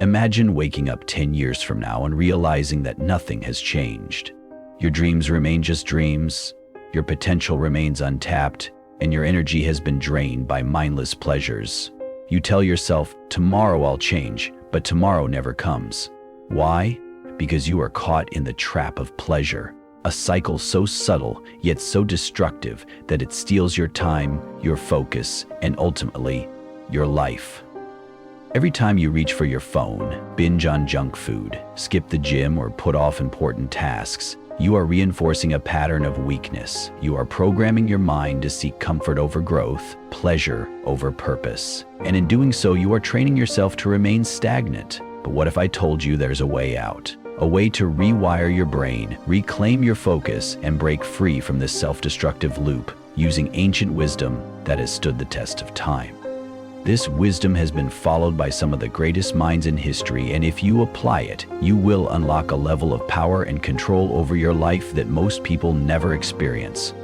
Imagine waking up 10 years from now and realizing that nothing has changed. Your dreams remain just dreams, your potential remains untapped, and your energy has been drained by mindless pleasures. You tell yourself, tomorrow I'll change, but tomorrow never comes. Why? Because you are caught in the trap of pleasure, a cycle so subtle yet so destructive that it steals your time, your focus, and ultimately, your life. Every time you reach for your phone, binge on junk food, skip the gym, or put off important tasks, you are reinforcing a pattern of weakness. You are programming your mind to seek comfort over growth, pleasure over purpose. And in doing so, you are training yourself to remain stagnant. But what if I told you there's a way out? A way to rewire your brain, reclaim your focus, and break free from this self-destructive loop using ancient wisdom that has stood the test of time. This wisdom has been followed by some of the greatest minds in history, and if you apply it, you will unlock a level of power and control over your life that most people never experience.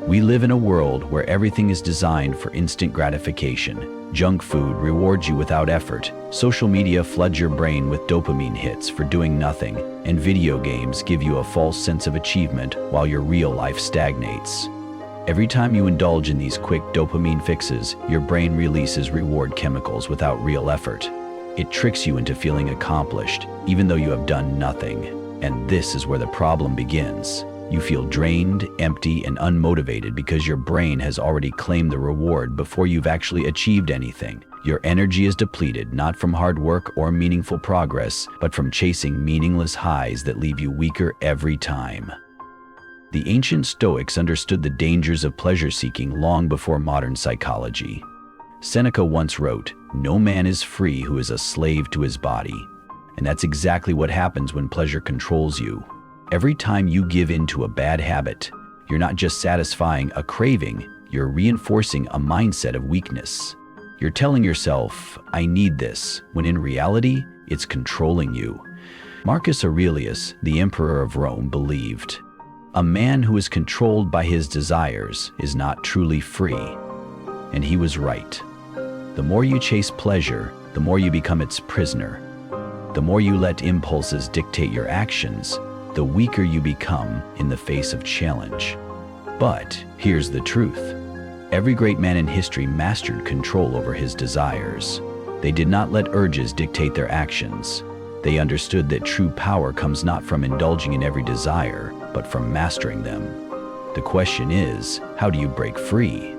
We live in a world where everything is designed for instant gratification. Junk food rewards you without effort, social media floods your brain with dopamine hits for doing nothing, and video games give you a false sense of achievement while your real life stagnates. Every time you indulge in these quick dopamine fixes, your brain releases reward chemicals without real effort. It tricks you into feeling accomplished, even though you have done nothing. And this is where the problem begins. You feel drained, empty, and unmotivated because your brain has already claimed the reward before you've actually achieved anything. Your energy is depleted, not from hard work or meaningful progress, but from chasing meaningless highs that leave you weaker every time. The ancient Stoics understood the dangers of pleasure-seeking long before modern psychology. Seneca once wrote, "No man is free who is a slave to his body." And that's exactly what happens when pleasure controls you. Every time you give in to a bad habit, you're not just satisfying a craving, you're reinforcing a mindset of weakness. You're telling yourself, "I need this," when in reality, it's controlling you. Marcus Aurelius, the emperor of Rome, believed, "A man who is controlled by his desires is not truly free." And he was right. The more you chase pleasure, the more you become its prisoner. The more you let impulses dictate your actions, the weaker you become in the face of challenge. But here's the truth. Every great man in history mastered control over his desires. They did not let urges dictate their actions. They understood that true power comes not from indulging in every desire, but from mastering them. The question is, how do you break free?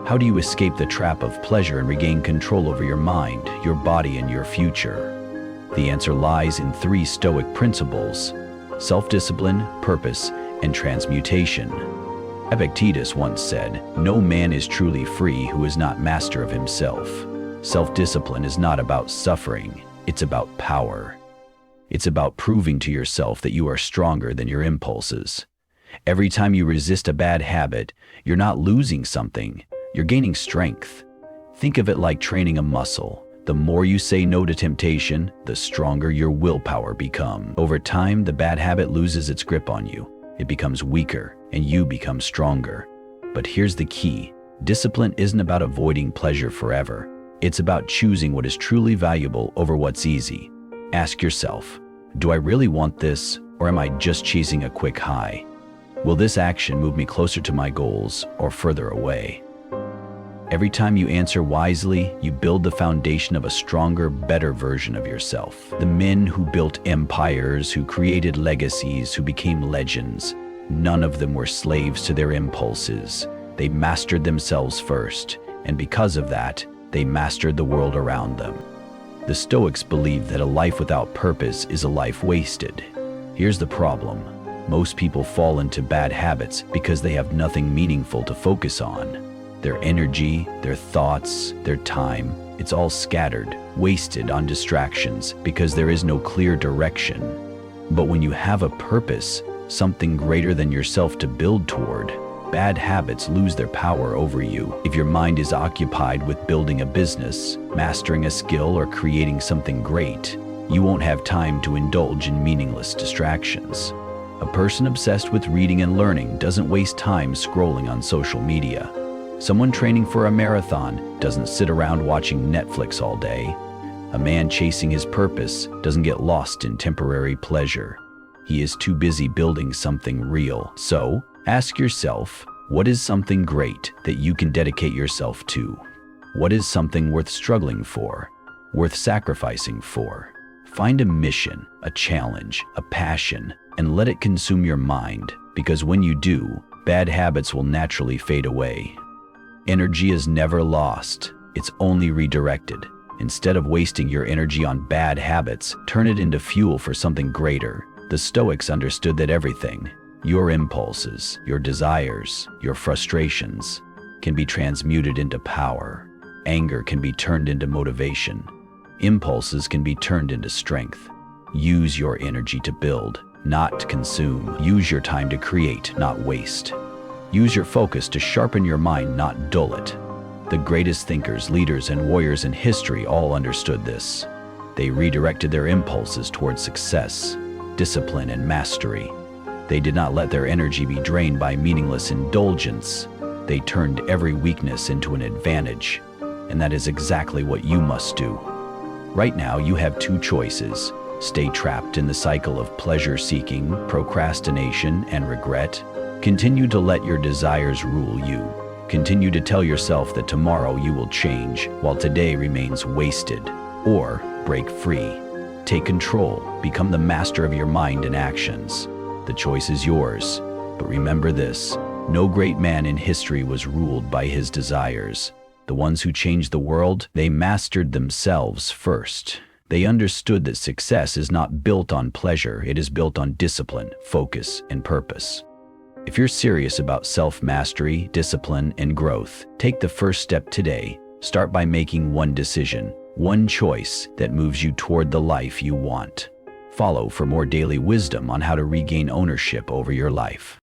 How do you escape the trap of pleasure and regain control over your mind, your body, and your future? The answer lies in 3 Stoic principles: self-discipline, purpose, and transmutation. Epictetus once said, "No man is truly free who is not master of himself." Self-discipline is not about suffering, it's about power. It's about proving to yourself that you are stronger than your impulses. Every time you resist a bad habit, you're not losing something, you're gaining strength. Think of it like training a muscle. The more you say no to temptation, the stronger your willpower becomes. Over time, the bad habit loses its grip on you. It becomes weaker, and you become stronger. But here's the key. Discipline isn't about avoiding pleasure forever. It's about choosing what is truly valuable over what's easy. Ask yourself, do I really want this, or am I just chasing a quick high? Will this action move me closer to my goals or further away? Every time you answer wisely, you build the foundation of a stronger, better version of yourself. The men who built empires, who created legacies, who became legends, none of them were slaves to their impulses. They mastered themselves first, and because of that, they mastered the world around them. The Stoics believed that a life without purpose is a life wasted. Here's the problem. Most people fall into bad habits because they have nothing meaningful to focus on. Their energy, their thoughts, their time, it's all scattered, wasted on distractions because there is no clear direction. But when you have a purpose, something greater than yourself to build toward, bad habits lose their power over you. If your mind is occupied with building a business, mastering a skill, or creating something great, you won't have time to indulge in meaningless distractions. A person obsessed with reading and learning doesn't waste time scrolling on social media. Someone training for a marathon doesn't sit around watching Netflix all day. A man chasing his purpose doesn't get lost in temporary pleasure. He is too busy building something real. So, ask yourself, what is something great that you can dedicate yourself to? What is something worth struggling for, worth sacrificing for? Find a mission, a challenge, a passion, and let it consume your mind, because when you do, bad habits will naturally fade away. Energy is never lost, it's only redirected. Instead of wasting your energy on bad habits, turn it into fuel for something greater. The Stoics understood that everything, your impulses, your desires, your frustrations, can be transmuted into power. Anger can be turned into motivation. Impulses can be turned into strength. Use your energy to build, not to consume. Use your time to create, not waste. Use your focus to sharpen your mind, not dull it. The greatest thinkers, leaders, and warriors in history all understood this. They redirected their impulses towards success, discipline, and mastery. They did not let their energy be drained by meaningless indulgence. They turned every weakness into an advantage. And that is exactly what you must do. Right now, you have two choices. Stay trapped in the cycle of pleasure-seeking, procrastination, and regret. Continue to let your desires rule you. Continue to tell yourself that tomorrow you will change, while today remains wasted. Or break free. Take control. Become the master of your mind and actions. The choice is yours. But remember this, no great man in history was ruled by his desires. The ones who changed the world, they mastered themselves first. They understood that success is not built on pleasure, it is built on discipline, focus, and purpose. If you're serious about self-mastery, discipline, and growth, take the first step today. Start by making one decision, one choice that moves you toward the life you want. Follow for more daily wisdom on how to regain ownership over your life.